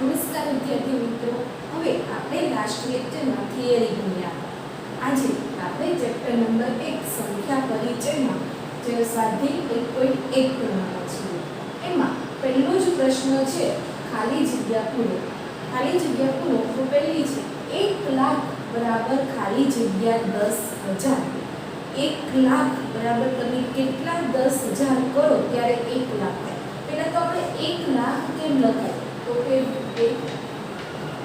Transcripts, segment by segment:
નમસ્કાર વિદ્યાર્થી મિત્રો, હવે આપણે લાસ્ટ લેક્ચરમાં થિયરી ભણ્યા. આજે આપણે ચેપ્ટર નંબર 1 સંખ્યા પરિચયમાં જે સ્વાધ્યાય 1.1 ભણવાના છીએ. એમાં પહેલો જ પ્રશ્ન છે ખાલી જગ્યા પૂરો. ખાલી જગ્યા પૂરો તો પહેલી છે 1 લાખ બરાબર ખાલી જગ્યા 10,000. 1 લાખ બરાબર તમે કેટલા 10,000 કરો ત્યારે 1 લાખ થાય. પહેલા તો આપણે 1 લાખ કેમ લખાય તો કે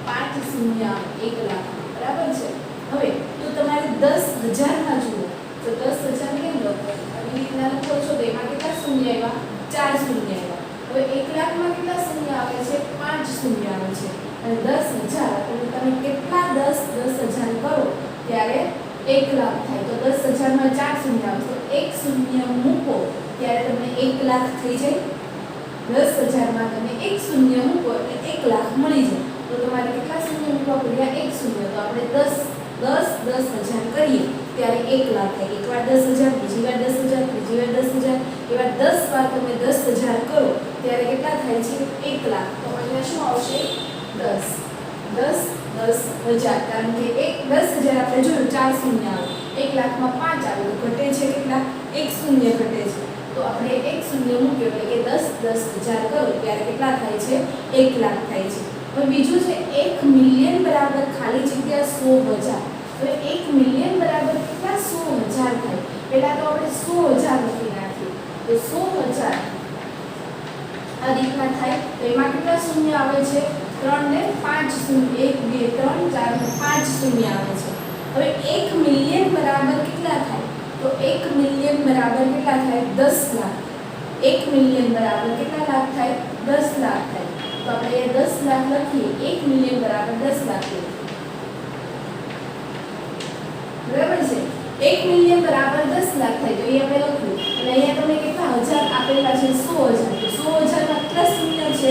5 શૂન્ય 1 લાખ બરાબર છે. હવે તો તમારે 10,000 માં જુઓ તો 10,000 કેમ લખો આવી રીતના લખો છો તો એમાં કેટલા શૂન્ય આવ્યા 4 શૂન્ય આવ્યા. હવે 1 લાખ માં કેટલા શૂન્ય આવે છે 5 શૂન્ય આવે છે અને 10,000 તો તમે કેટલા 10,000 કરો ત્યારે 1 લાખ થાય. તો 10,000 માં 4 શૂન્ય આવે તો 1 શૂન્ય મૂકો ત્યારે તમને 1 લાખ થઈ જાય. 10,000 માં તમે 1 શૂન્ય મૂકો એટલે 1 લાખ મળી જાય. તો તમારે કેટલા શૂન્ય મૂકવા પડ્યા 1 શૂન્ય. તો આપણે 10,000 કરીએ ત્યારે 1 લાખ થાય. એકવાર 10,000, બીજી વાર 10,000, ત્રીજી વાર 10,000, એવા 10 વાર તમે 10,000 કરો ત્યારે કેટલા થાય છે 1 લાખ. તો અહીંયા શું આવશે 10,000 કારણ કે 10,000 આપણે જોયું 4 શૂન્ય આવે, 1 લાખમાં 5 આવે તો ઘટે છે કેટલા 1 શૂન્ય ઘટે છે. તો આપણે 1 શૂન્ય મૂક્યો એટલે કે 10,000 કરો ત્યારે કેટલા થાય છે 1 લાખ થાય છે. હવે બીજું છે 1 મિલિયન બરાબર ખાલી જગ્યા 100,000. હવે 1 મિલિયન બરાબર કેટલા 100,000 થાય. પહેલા તો આપણે 100,000 લખી નાખીએ તો 100,000 આ રીતના થાય. તો એમાં કેટલા શૂન્ય આવે છે 3 ને 5 શૂન્ય 1 2 3 4 ને 5 શૂન્ય આવે છે. હવે 1 મિલિયન બરાબર કેટલા થાય તો 1 મિલિયન બરાબર કેટલા થાય 10 લાખ. 1 મિલિયન બરાબર કેટલા લાખ થાય 10 લાખ થાય. તો આપણે 10 લાખ લખીએ 1 મિલિયન બરાબર 10 લાખ બરાબર છે. 1 મિલિયન બરાબર 10 લાખ થાય તો એ આપણે લખ્યું અને અહીંયા તમને કેટલા હજાર આપેલા છે 100,000. તો 100,000 માં કેટલા શૂન્ય છે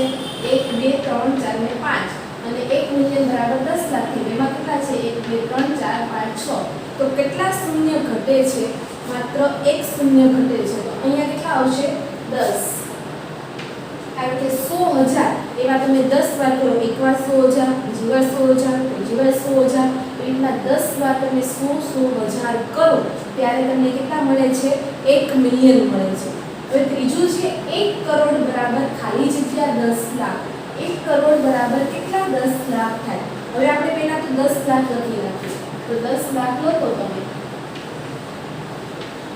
1 2 3 4 ને 5 અને 1 મિલિયન બરાબર 10 લાખ થાય. એમાં કેટલા છે 1 2 3 4 5 6. તો કેટલા શૂન્ય ઘટે છે માત્ર 1 શૂન્ય ઘટે છે. તો અહીંયા કેટલા આવશે 10. કારણ કે 100,000 એવા તમે 10 વાર કરો, એકવાર 100,000, બીજી વાર 100,000, ત્રીજી વાર 100,000, તો એટલા 10 વાર તમે 100,000 કરો ત્યારે તમને કેટલા મળે છે 1 મિલિયન મળે છે. હવે ત્રીજું છે 1 કરોડ બરાબર ખાલી જગ્યા 10 લાખ. 1 કરોડ બરાબર કેટલા 10 લાખ થાય. હવે આપણે પહેલા તો 10 લાખ લખી નાખીએ તો 10 લાખ લખો તમે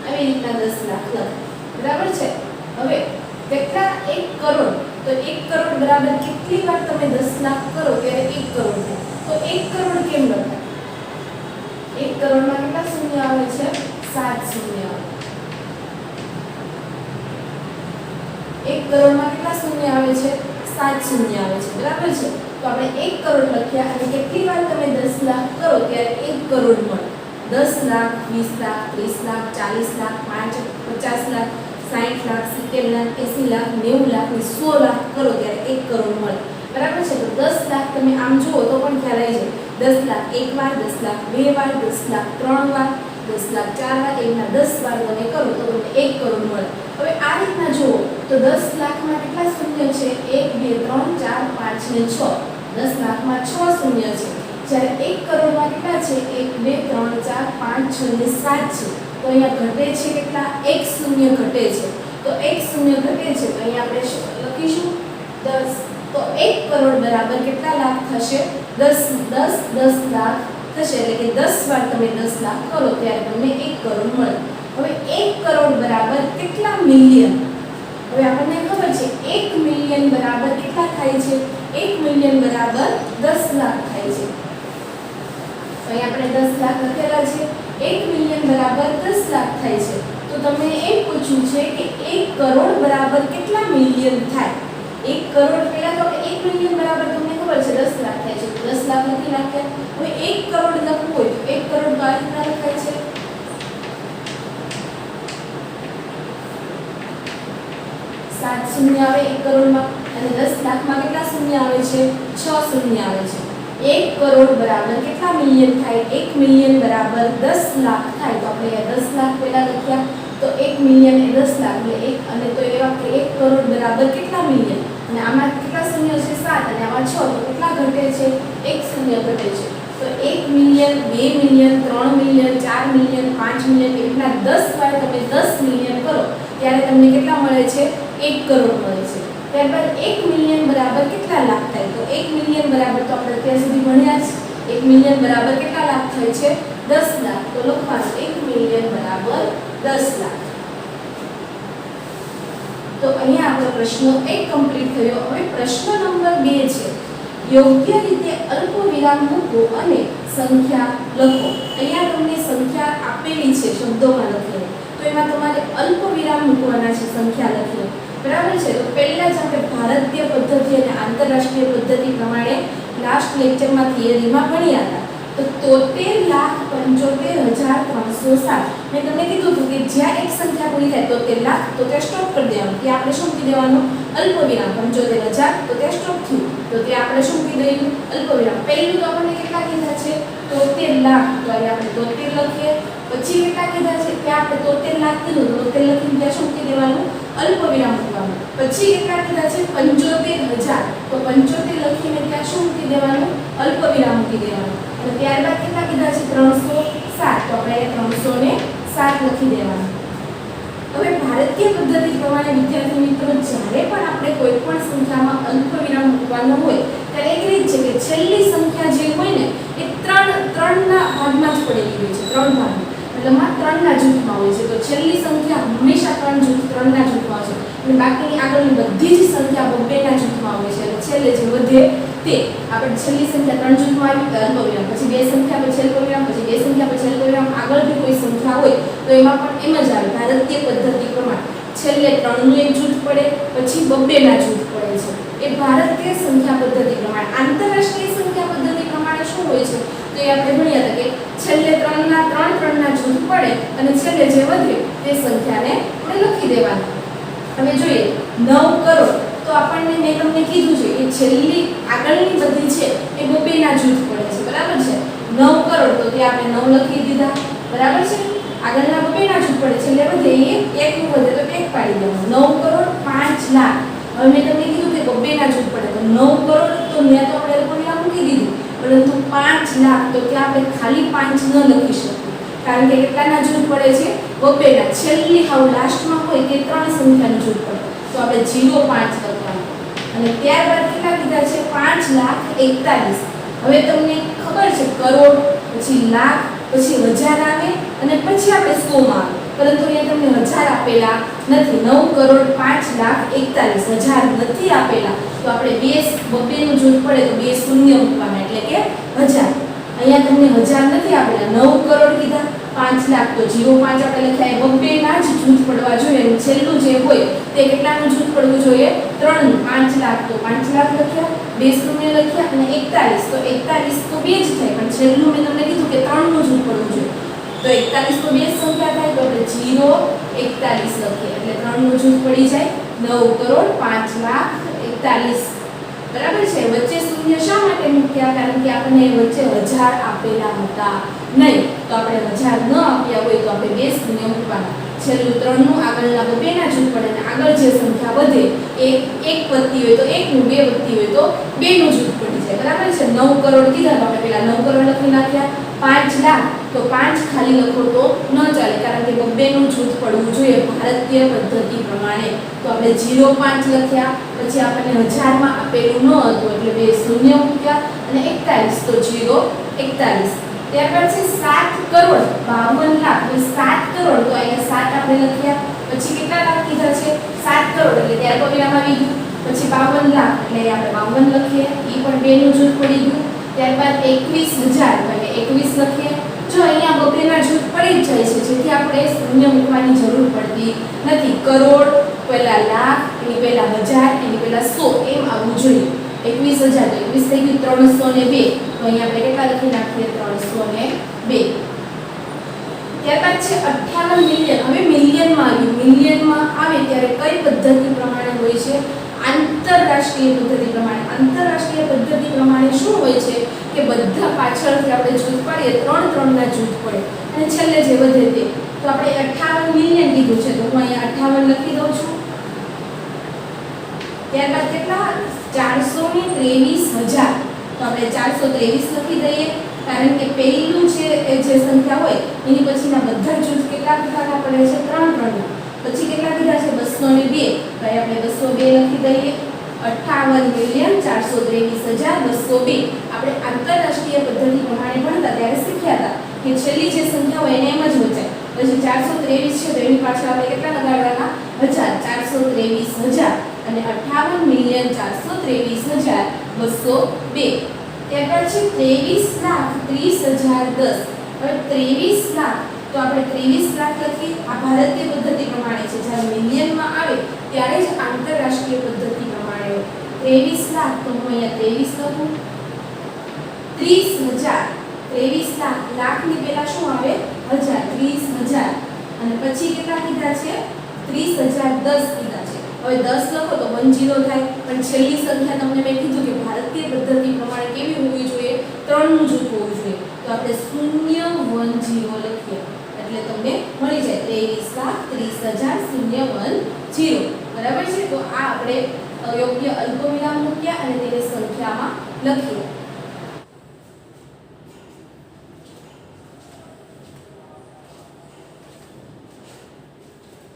આવી રીતના 10 લાખ લખો બરાબર છે. હવે કેટલા 1 કરોડ તો 1 કરોડ બરાબર કેટલી વાર તમે 10 લાખ કરો ત્યારે 1 કરોડ થાય. તો 1 કરોડ કેમ લખાય 1 કરોડમાં કેટલા શૂન્ય આવે છે 7 શૂન્ય આવે. 1 કરોડમાં કેટલા શૂન્ય આવે છે 7 શૂન્ય આવે છે બરાબર છે. તો આપણે 1 કરોડ લખ્યા અને કેટલી વાર તમે 10 લાખ કરો ત્યારે 1 કરોડ મળે. 10 લાખ 20 લાખ 30 લાખ 40 લાખ 50 લાખ 60 લાખ 70 લાખ 80 લાખ 90 લાખ 100 લાખ કરો ત્યારે 1 કરોડ મળે બરાબર છે. તો 10 લાખ તમે આમ જુઓ તો પણ ખ્યાલ આવી જાય 10 લાખ એક વાર, 10 લાખ બે વાર, 10 લાખ 3 વાર, 10 લાખ 4 વાર, એના 10 વાર તમે કરો તો તમને 1 કરોડ મળે. હવે આ રીતના જુઓ તો 10 લાખમાં કેટલા શૂન્ય છે 1 2 3 4 5 ને 6. 10 લાખમાં 6 શૂન્ય છે. જ્યારે 1 કરોડમાં કેટલા છે 1 2 3 4 5 6 ને 7 છે. તો અહીંયા ઘટે છે કેટલા 1 શૂન્ય ઘટે છે. તો 1 શૂન્ય ઘટે છે તો અહીંયા આપણે લખીશું 10. તો 1 કરોડ બરાબર કેટલા લાખ થશે 10 લાખ થશે. એટલે કે 10 વાર તમે 10 લાખ કરો ત્યારે તમને 1 કરોડ મળે. હવે 1 કરોડ બરાબર કેટલા મિલિયન. હવે આપણને ખબર છે 1 મિલિયન બરાબર કેટલા થાય છે 1 મિલિયન બરાબર 10 લાખ થાય છે. તો અહીં આપણે 10 લાખ લખેલા છે. 1 મિલિયન બરાબર 10 લાખ થાય છે. તો તમને એમ પૂછ્યું છે કે 1 કરોડ બરાબર કેટલા મિલિયન થાય. 1 કરોડ પહેલા તો આપણે 1 મિલિયન બરાબર તમને ખબર છે 10 લાખ થાય છે. 10 લાખ લખી નાખ્યા. હવે 1 કરોડ લખવું હોય તો 1 કરોડ તો આ રીતના લખાય છે 7 શૂન્ય આવે 1 કરોડમાં અને 10 લાખમાં કેટલા શૂન્ય આવે છે 6 શૂન્ય આવે છે. 1 કરોડ બરાબર કેટલા મિલિયન થાય 1 મિલિયન બરાબર 10 લાખ થાય. તો આપણે અહીંયા 10 લાખ પહેલા લખ્યા તો 1 મિલિયન એ 10 લાખ એટલે 1 અને તો એવા કે 1 કરોડ બરાબર કેટલા મિલિયન અને આમાં કેટલા શૂન્ય છે 7 અને આમાં 6 તો કેટલા ઘટે છે 1 શૂન્ય ઘટે છે તો 1 million 2 million 3 million 4 million 5 million એ રીતના 10 વાર તમે 10 મિલિયન કરો ત્યારે તમને કેટલા મળે છે 1 કરોડ મળે છે ત્યારબાદ 1 મિલિયન બરાબર કેટલા લાખ થાય તો 1 મિલિયન બરાબર તો આપણે અત્યાર સુધી ભણ્યા છે 1 મિલિયન બરાબર કેટલા લાખ થાય છે 10 લાખ તો લખવાનું 1 મિલિયન બરાબર 10 લાખ તો અહીંયા આપણો પ્રશ્ન 1 કમ્પ્લીટ થયો હવે પ્રશ્ન નંબર 2 છે યોગ્ય રીતે અલ્પવિરામ મૂકો અને સંખ્યા લખો અહીંયા તમને સંખ્યા આપેલી છે શબ્દોમાં લખેલી તો એમાં તમારે અલ્પવિરામ મૂકવાના છે સંખ્યા લખીને બરાબર છે તો પહેલા જ આપણે ભારતીય પદ્ધતિ અને આંતરરાષ્ટ્રીય પદ્ધતિ પ્રમાણે લાસ્ટ લેક્ચરમાં થિયરીમાં ભણ્યા હતા તો 73,75,307 મેં તમને કીધું હતું કે જ્યાં એક સંખ્યા પૂરી થાય 73 લાખ તો ત્યાં સ્ટોપ કરી દેવાનું ત્યાં આપણે શું કહી દેવાનું અલ્પવિરામ 75,000 તો ત્યાં સ્ટોપ થયું તો ત્યાં આપણે શું કહી દઈએ અલ્પવિરામ પહેલું તો આપણને કેટલા કીધા છે 73 લાખ તો અહીં આપણે 73 લખીએ પછી કેટલા કીધા છે ત્યાં આપણે 73 લાખ કીધું તો 73 લખીને ત્યાં શું કહી દેવાનું અલ્પવિરામ મૂકવાનું પછી કેટલા કીધા છે 75,000 તો 75 લખીને ત્યાં શું મૂકી દેવાનું અલ્પવિરામ મૂકી દેવાનું અને ત્યારબાદ કેટલા કીધા છે 307 તો આપણે 307 લખી દેવાનું હવે ભારતીય પદ્ધતિ પ્રમાણે વિદ્યાર્થી મિત્રો જ્યારે પણ આપણે કોઈ પણ સંખ્યામાં અલ્પવિરામ મૂકવાનો હોય ત્યારે એક રીત છે કે છેલ્લી સંખ્યા જે હોય ને એ ત્રણના ભાગમાં જ પડેલી હોય છે ત્રણ ભાગમાં એટલે માં ત્રણના જૂથમાં હોય છે તો છેલ્લી સંખ્યા હંમેશા ત્રણના જૂથમાં હોય છે અને બાકીની આગળની બધી જ સંખ્યા બબ્બેના જૂથમાં હોય છે એટલે છેલ્લે જે વધે તે આપણે છેલ્લી સંખ્યા ત્રણ જૂથમાં આવી તો અલ્પવિરામ પછી બે સંખ્યા પછી અલ્પવિરામ પછી બે સંખ્યા પછી અલ્પવિરામ આગળ બી કોઈ સંખ્યા હોય તો એમાં પણ એમ જ આવે ભારતીય પદ્ધતિ પ્રમાણે છેલ્લે ત્રણનું એક જૂથ પડે પછી બબ્બેના જૂથ પડે છે એ ભારતીય સંખ્યા પદ્ધતિ પ્રમાણે આંતરરાષ્ટ્રીય સંખ્યા પદ્ધતિ પ્રમાણે શું હોય છે તો એ આપણે ભણ્યા હતા કે છેલ્લે ત્રણના જૂથ પડે અને છેલ્લે જે વધે તે સંખ્યાને આપણે લખી દેવાની હવે જોઈએ 9 કરોડ તો આપણને મેં તમને કીધું છે કે છેલ્લી આગળની બધી છે એ બબ્બેના જૂથ પડે છે બરાબર છે 9 કરોડ તો ત્યાં આપણે 9 લખી દીધા બરાબર છે આગળના બબ્બેના જૂથ પડે છેલ્લે વધે એક નું વધે તો એક પાડી દેવાનું 9 કરોડ 5 લાખ હવે મેં તમને કીધું કે બબ્બેના જૂથ પડે તો 9 કરોડ તો ત્યાં તો આપણે અલ્પવિરામ મૂકી દીધું પરંતુ 5 લાખ તો ત્યાં આપણે ખાલી 5 ન લખી શકીએ કારણ કે કેટલાના જૂથ પડે છે બબ્બેના છેલ્લી હાવ લાસ્ટમાં હોય તે ત્રણ સંખ્યાનું જૂથ પડે તો આપણે 0.5 લખવાનું અને ત્યારબાદ કેટલા કીધા છે 5,41,000 હવે તમને ખબર છે કરોડ પછી લાખ પછી હજાર આવે અને પછી આપણે 100 માં આવે પરંતુ અહીંયા તમને હજાર આપેલા નથી 9 કરોડ 5,41,000 હજાર નથી આપેલા તો આપણે બબ્બેનું જૂથ પડે તો બે શૂન્ય મૂકવાના એટલે કે હજાર અહીંયા તમને હજાર નથી આપેલા 9 કરોડ કીધા 5 લાખ તો 0.5 આપણે લખ્યા બબ્બેના જ જૂથ પડવા જોઈએ અને છેલ્લું જે હોય તે કેટલાનું જૂથ પડવું જોઈએ 3 નું 5 લાખ તો 5 લાખ લખ્યા બે શૂન્ય લખ્યા અને 41 તો 41 તો બે જ થાય પણ છેલ્લું મેં તમને કીધું કે 3 નું જૂથ પડવું જોઈએ તો 41 તો બે સંખ્યા થાય તો આપણે 0.41 લખીએ એટલે 3 નું જૂથ પડી જાય 9 કરોડ 5,41,000 બરાબર છે વચ્ચે શૂન્ય શા માટે મૂક્યા કારણ કે આપણને વચ્ચે હજાર આપેલા હતા નહીં તો આપણે હજાર ન આપ્યા હોય તો આપણે બે શૂન્ય મૂકવાના છેલ્લું 3 નું આગળના બબ્બેના જૂથ પડે અને આગળ જે સંખ્યા વધે એક વધતી હોય તો 1 નું બે વધતી હોય તો 2 નું જૂથ પડી જાય બરાબર છે 9 કરોડ કીધા તો આપણે પેલા 9 કરોડ લખી નાખ્યા 5 લાખ તો 5 ખાલી લખો તો ન ચાલે કારણ કે બબ્બેનું જૂથ પડવું જોઈએ ભારતીય પદ્ધતિ પ્રમાણે તો આપણે 0.5 લખ્યા પછી આપણને હજારમાં આપેલું ન હતું એટલે બે શૂન્ય મૂક્યા અને 41 તો 0.41 ત્યારબાદ છે 7 કરોડ 52 લાખ તો 7 કરોડ તો અહીંયા 7 આપણે લખ્યા પછી કેટલા લાખ કીધા છે 7 કરોડ એટલે ત્યાર અલ્પવિરામ આવી ગયું પછી 52 લાખ એટલે આપણે 52 લખીએ એ પણ બે નું જૂથ પડી ગયું ત્યારબાદ 21,000 એટલે 21 લખીએ જો અહીંયા બબ્બેના જૂથ પડી જ જાય છે જેથી આપણે શૂન્ય મૂકવાની જરૂર પડતી નથી કરોડ પહેલા લાખ એની પહેલા હજાર એની પહેલા 100 એમ આવવું જોઈએ 21,000 તો 21 થઈ ગયું 302 તો અહીંયા આપણે કેટલા લખી નાખીએ 302 ત્યારબાદ છે 58 મિલિયન હવે મિલિયનમાં આવે ત્યારે કઈ પદ્ધતિ પ્રમાણે હોય છે આંતરરાષ્ટ્રીય પદ્ધતિ પ્રમાણે શું હોય છે કે બધા પાછળથી આપણે જૂથ પાડીએ 3 ના જૂથ પડે અને છેલ્લે જે વધે તે તો આપણે 58 મિલિયન કીધું છે તો હું અહીંયા 58 લખી દઉં છું ત્યારબાદ કેટલા 423,000 તો આપણે 423 લખી દઈએ કારણ કે પહેલું છે એ જે સંખ્યા હોય એની પછીના બધા જૂથ કેટલા પ્રકારના પડે છે 3 3 પછી કેટલા કીધા છે 202 તો આપણે 202 લખી દઈએ 58,423,202 આપણે આંતરરાષ્ટ્રીય પદ્ધતિ પ્રમાણે ભણતા ત્યારે શીખ્યા હતા કે છેલ્લી જે સંખ્યા હોય એને એમ જ વચાય પછી 423 છે તો એની પાછળ આપણે કેટલા લગાડવાના 423,000 અને 58,423,202 ત્યારબાદ છે 23,30,010 હવે 23 લાખ તો આપણે 23 લાખ લખી આ ભારતીય પદ્ધતિ પ્રમાણે છે જ્યારે મિલિયનમાં આવે ત્યારે જ આંતરરાષ્ટ્રીય પદ્ધતિ પ્રમાણે હોય 23 લાખ તો હું અહીંયા 23 લખું 30,000 23 લાખ લાખની પહેલા શું આવે 30,000 અને પછી કેટલા કીધા છે 30,010 કીધા છે હવે 10 લખો તો 10 થાય પણ છેલ્લી સંખ્યા તમને મેં કીધું કે ભારતીય પદ્ધતિ પ્રમાણે કેવી હોવી જોઈએ 3 નું જૂથ હોવું જોઈએ તો આપણે 010 લખીએ એટલે તમને મળી જાય 23,30,010 બરાબર છે તો આ આપણે યોગ્ય અલ્પવિરામ મૂક્યા અને તેને સંખ્યામાં લખીએ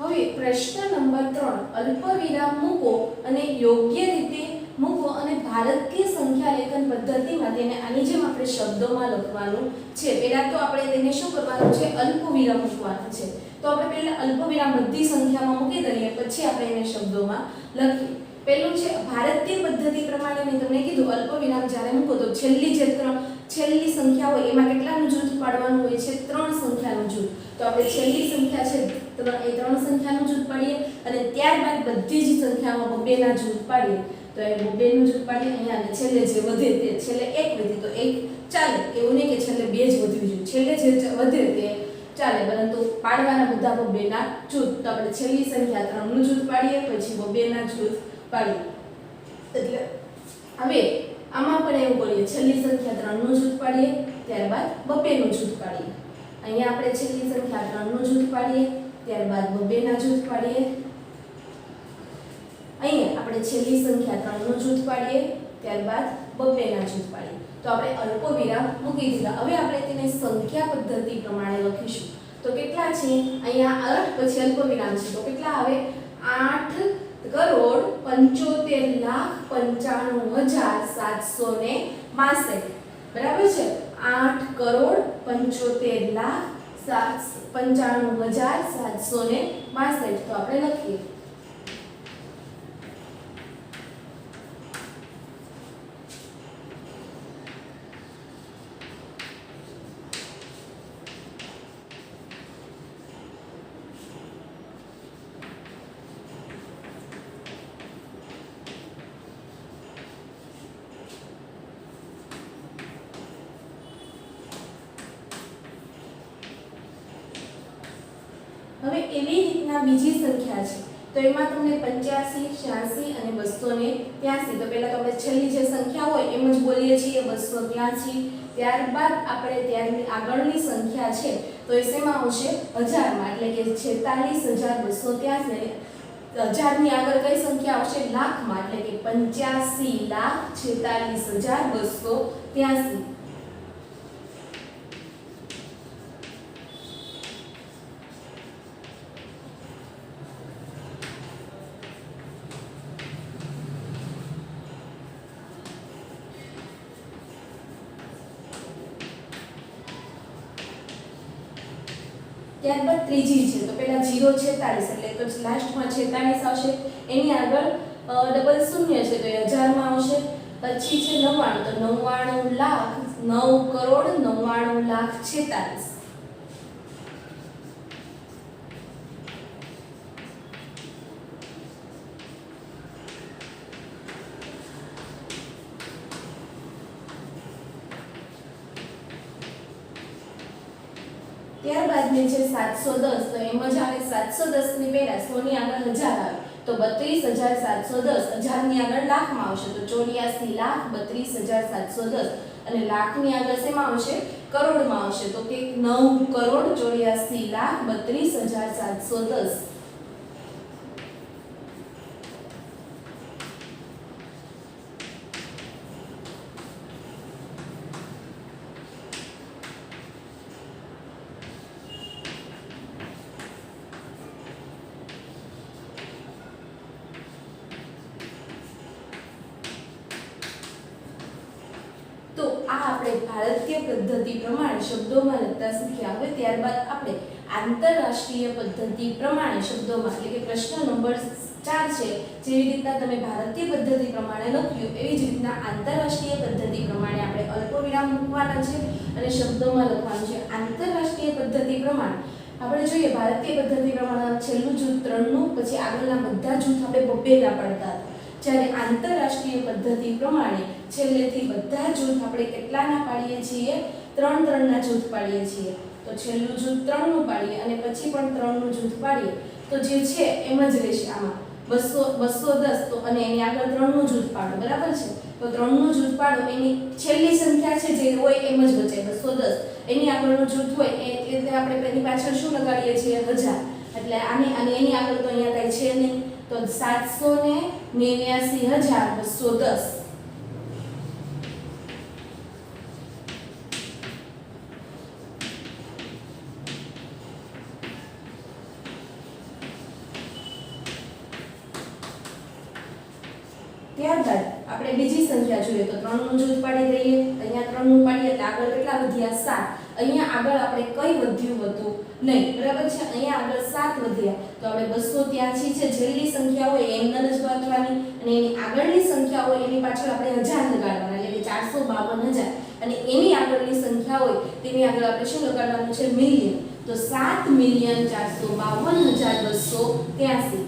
હવે પ્રશ્ન નંબર 3 અલ્પવિરામ મૂકો અને યોગ્ય રીતે મૂકો અને ભારતીય સંખ્યા લેખન પદ્ધતિમાં તેને આની જેમ આપણે શબ્દોમાં લખવાનું છે પહેલા તો આપણે તેને શું કરવાનું છે અલ્પવિરામ મૂકવાનું છે તો આપણે પહેલા અલ્પવિરામ બધી સંખ્યામાં મૂકી દઈએ પછી આપણે એને શબ્દોમાં લખીએ પહેલું છે ભારતીય પદ્ધતિ પ્રમાણે મેં તમને કીધું અલ્પવિરામ જ્યારે મૂકો તો છેલ્લી સંખ્યા હોય એમાં કેટલાનું જૂથ પાડવાનું હોય છે 3 સંખ્યાનું જૂથ તો આપણે છેલ્લી સંખ્યા છે એ 3 સંખ્યાનું જૂથ પાડીએ અને ત્યારબાદ બધી જ સંખ્યામાં 2 ના જૂથ પાડીએ તો એ 2 નું જૂથ પાડીએ અહીંયા અને છેલ્લે જે વધે તે છેલ્લે 1 વધી તો 1 ચાલે એવું નહીં કે છેલ્લે 2 જ વધવી જોઈએ છેલ્લે જે વધે તે ચાલે પરંતુ પાડવાના બધા 2 ના જૂથ તો આપણે છેલ્લી સંખ્યા 3 નું જૂથ પાડીએ પછી 2 ના જૂથ પાડીએ એટલે હવે આમાં પણ એવું કરીએ છેલ્લી સંખ્યા 3 નું જૂથ પાડીએ ત્યારબાદ 2 નું જૂથ પાડીએ અહીંયા આપણે છેલ્લી સંખ્યા 3 નું જૂથ પાડીએ ત્યારબાદ 2 ના જૂથ પાડીએ અહીંયા આપણે છેલ્લી સંખ્યા 3 નું જૂથ પાડીએ ત્યારબાદ 2 ના જૂથ પાડીએ તો આપણે અલ્પવિરામ મૂકી દીધા હવે આપણે તેને સંખ્યા પદ્ધતિ પ્રમાણે લખીશું તો કેટલા છે અહીંયા 8 પછી અલ્પવિરામ છે તો કેટલા આવે 8,95,762 બરાબર છે 8,95,762 તો આપણે લખીએ હવે એવી રીતના બીજી સંખ્યા છે તો એમાં તમને 85 86 અને 283 તો પહેલા તો આપણે છેલ્લી જે સંખ્યા હોય એમ જ બોલીએ છીએ 283 ત્યારબાદ આપણે ત્યારની આગળની સંખ્યા છે તો એ શેમાં આવશે હજારમાં એટલે કે 46,283 હજારની આગળ કઈ સંખ્યા આવશે લાખમાં એટલે કે 85,46,283 ત્યારબાદ ત્રીજી છે તો પહેલા 0 46 એટલે તો લાસ્ટમાં 46 આવશે એની આગળ ડબલ શૂન્ય છે તો એ હજારમાં આવશે પછી છે 99 તો 99,09,99,46 ત્યારબાદ ને છે 710 તો એમ જ આવે 710 ની પહેલા 100 ની આગળ 1000 આવે તો 32,710 હજારની આગળ લાખમાં આવશે તો 84,32,710 અને લાખની આગળ શેમાં આવશે કરોડમાં આવશે તો કે 9,84,32,710 આપણે ભારતીય પદ્ધતિ પ્રમાણે શબ્દોમાં લખતા શીખ્યા. હવે ત્યારબાદ આપણે આંતરરાષ્ટ્રીય પદ્ધતિ પ્રમાણે શબ્દોમાં એટલે કે પ્રશ્ન નંબર 4 છે. જેવી રીતના તમે ભારતીય પદ્ધતિ પ્રમાણે લખ્યું એવી જ રીતના આંતરરાષ્ટ્રીય પદ્ધતિ પ્રમાણે આપણે અલ્પવિરામ મૂકવાના છે અને શબ્દોમાં લખવાનું છે. આંતરરાષ્ટ્રીય પદ્ધતિ પ્રમાણે આપણે જોઈએ ભારતીય પદ્ધતિ પ્રમાણે છેલ્લું જૂથ 3 નું, પછી આગળના બધા જૂથ આપણે બબ્બેના પાડતા હતા. જ્યારે આંતરરાષ્ટ્રીય પદ્ધતિ પ્રમાણે છેલ્લેથી બધા જૂથ આપણે કેટલાના પાડીએ છીએ? 3 ના જૂથ પાડીએ છીએ. તો છેલ્લું જૂથ 3 નું પાડીએ અને પછી પણ 3 નું જૂથ પાડીએ તો જે છે એમ જ રહેશે. આમાં 210 તો અને એની આગળ 3 નું જૂથ પાડો, બરાબર છે. તો 3 નું જૂથ પાડો, એની છેલ્લી સંખ્યા છે જે હોય એમ જ બચે 210. એની આગળનું જૂથ હોય એટલે આપણે એની પાછળ શું લગાડીએ છીએ? 1000. એટલે આની એની આગળ તો અહીંયા કઈ છે નહીં. તો 789,210. ત્યારબાદ આપણે બીજી સંખ્યા જોઈએ તો 3 નું જૂથ પાડી દઈએ. અહીંયા 3 નું પાડીએ એટલે આગળ કેટલા વધ્યા? 7. અહીંયા આગળ આપણે કઈ વધ્યું હતું? નહીં, બરાબર છે. અહીંયા આગળ 7 વધ્યા તો આપણે 283 છે છેલ્લી સંખ્યા હોય એમને જ વાંચવાની અને એની આગળની સંખ્યા હોય એની પાછળ આપણે 1000 લગાડવાના એટલે કે 452,000 અને એની આગળની સંખ્યા હોય તેની આગળ આપણે શું લગાડવાનું છે? મિલિયન. તો 7,452,283.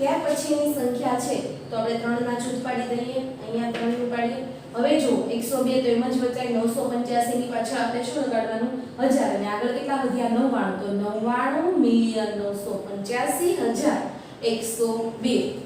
ત્યાર પછીની સંખ્યા છે તો આપણે 3 ના જૂથ પાડી દઈએ. અહીંયા 3 નું પાડીએ. હવે જો 102 તો એમ જ વચાય. 985 ની પાછળ આપણે શું લગાડવાનું? 1000 અને આગળ કેટલા વધ્યા? 99. તો 99,985,102.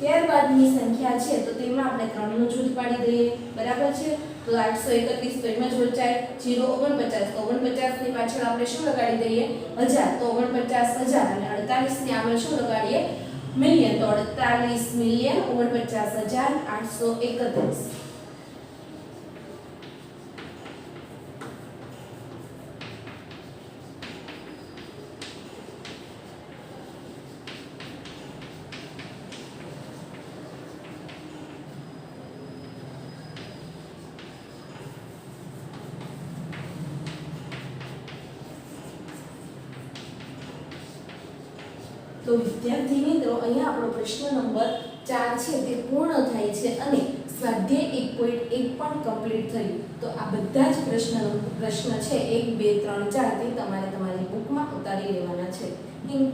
ત્યારબાદની સંખ્યા છે તો તેમાં આપણે 3 નું જૂથ પાડી દઈએ, બરાબર છે. તો 831 તો એમ જ વચાય. 049 તો 49 ની પાછળ આપણે શું લગાડી દઈએ? 1000. તો 49,000 અને 48 ની આગળ શું લગાડીએ? મિલિયન. તો 48,49,831. તો વિદ્યાર્થી મિત્રો અહીંયા આપણો પ્રશ્ન નંબર 4 છે તે પૂર્ણ થાય છે અને સ્વાધ્યાય 1.1 પણ કમ્પ્લીટ થયું. તો આ બધા જ પ્રશ્ન છે 1 2 3 4 તે તમારે તમારી બુકમાં ઉતારી લેવાના છે. Thank you.